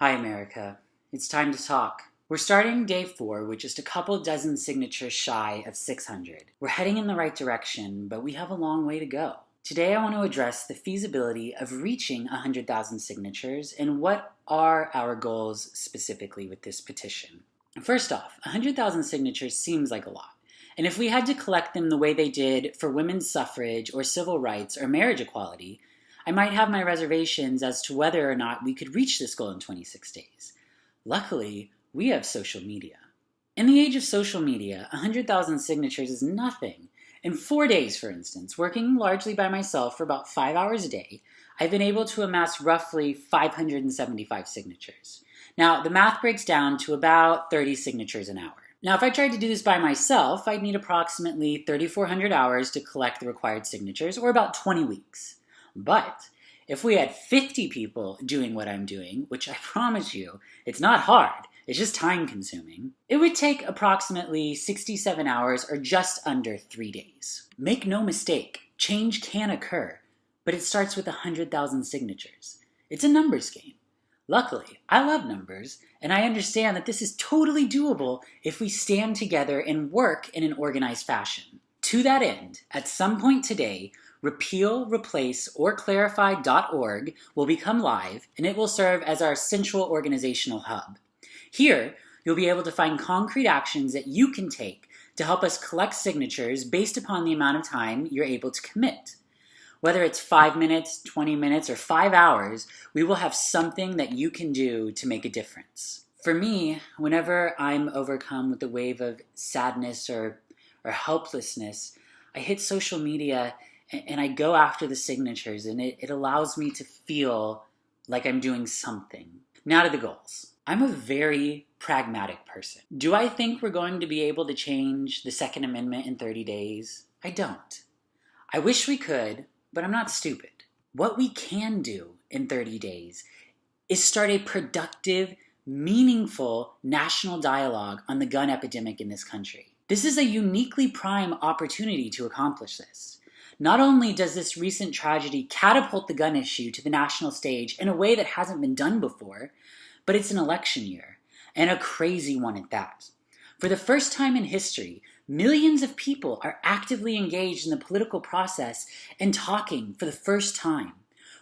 Hi, America. It's time to talk. We're starting day 4 with just a couple dozen signatures shy of 600. We're heading in the right direction, but we have a long way to go. Today I want to address the feasibility of reaching 100,000 signatures and what are our goals specifically with this petition. First off, 100,000 signatures seems like a lot. And if we had to collect them the way they did for women's suffrage or civil rights or marriage equality, I might have my reservations as to whether or not we could reach this goal in 26 days. Luckily, we have social media. In the age of social media, 100,000 signatures is nothing. In 4 days, for instance, working largely by myself for about 5 hours a day, I've been able to amass roughly 575 signatures. Now, the math breaks down to about 30 signatures an hour. Now, if I tried to do this by myself, I'd need approximately 3,400 hours to collect the required signatures, or about 20 weeks. But if we had 50 people doing what I'm doing, which I promise you, it's not hard, it's just time consuming, it would take approximately 67 hours or just under 3 days. Make no mistake, change can occur, but it starts with 100,000 signatures. It's a numbers game. Luckily, I love numbers, and I understand that this is totally doable if we stand together and work in an organized fashion. To that end, at some point today, Repeal, Replace, or Clarify.org will become live, and it will serve as our central organizational hub. Here, you'll be able to find concrete actions that you can take to help us collect signatures based upon the amount of time you're able to commit. Whether it's 5 minutes, 20 minutes, or 5 hours, we will have something that you can do to make a difference. For me, whenever I'm overcome with a wave of sadness or helplessness, I hit social media and I go after the signatures, and it allows me to feel like I'm doing something. Now to the goals. I'm a very pragmatic person. Do I think we're going to be able to change the Second Amendment in 30 days? I don't. I wish we could, but I'm not stupid. What we can do in 30 days is start a productive, meaningful national dialogue on the gun epidemic in this country. This is a uniquely prime opportunity to accomplish this. Not only does this recent tragedy catapult the gun issue to the national stage in a way that hasn't been done before, but it's an election year, and a crazy one at that. For the first time in history, millions of people are actively engaged in the political process and talking for the first time.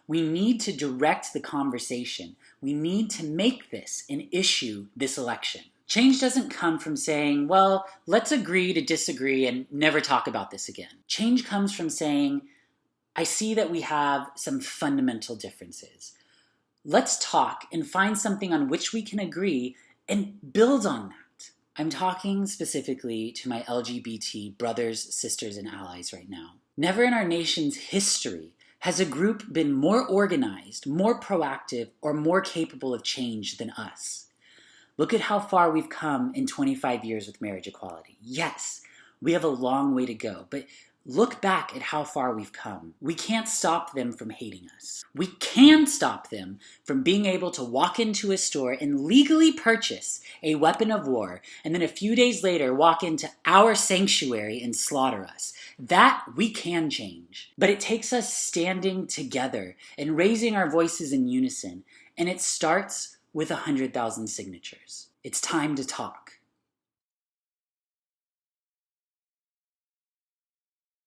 We need to direct the conversation. We need to make this an issue this election. Change doesn't come from saying, well, let's agree to disagree and never talk about this again. Change comes from saying, I see that we have some fundamental differences. Let's talk and find something on which we can agree and build on that. I'm talking specifically to my LGBT brothers, sisters, and allies right now. Never in our nation's history has a group been more organized, more proactive, or more capable of change than us. Look at how far we've come in 25 years with marriage equality. Yes, we have a long way to go, but look back at how far we've come. We can't stop them from hating us. We can stop them from being able to walk into a store and legally purchase a weapon of war, and then a few days later walk into our sanctuary and slaughter us. That we can change. But it takes us standing together and raising our voices in unison, and it starts with 100,000 signatures. It's time to talk.